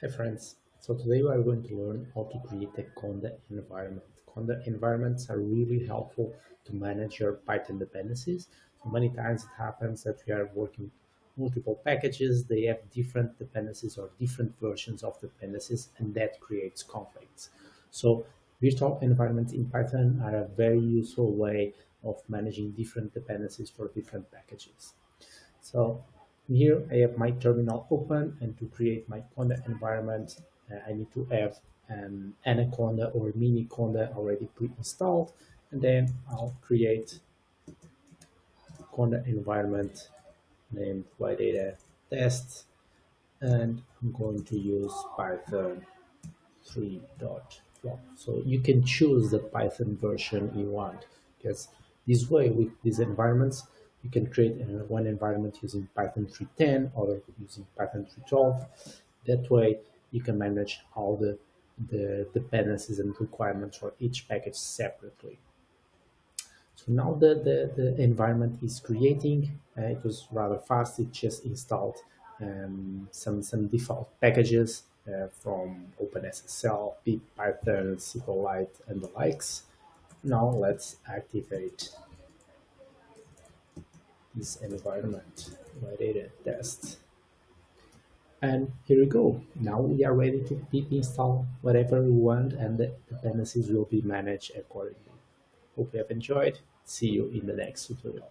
Hi friends, so today we are going to learn how to create a conda environment. Conda environments are really helpful to manage your Python dependencies. So many times it happens that we are working multiple packages, they have different dependencies or different versions of dependencies, and that creates conflicts. So virtual environments in Python are a very useful way of managing different dependencies for different packages. So here I have my terminal open, and to create my conda environment, I need to have an anaconda or miniconda already pre-installed, and then I'll create conda environment named data test, and I'm going to use Python 3.1. So you can choose the Python version you want, because this way with these environments you can create one environment using Python 3.10 or using Python 3.12. That way you can manage all the dependencies and requirements for each package separately. So now the environment is creating. It was rather fast. It just installed some default packages from OpenSSL, Python, SQLite, and the likes. Now let's activate this environment data test. And here we go. Now we are ready to install whatever we want, and the dependencies will be managed accordingly. Hope you have enjoyed. See you in the next tutorial.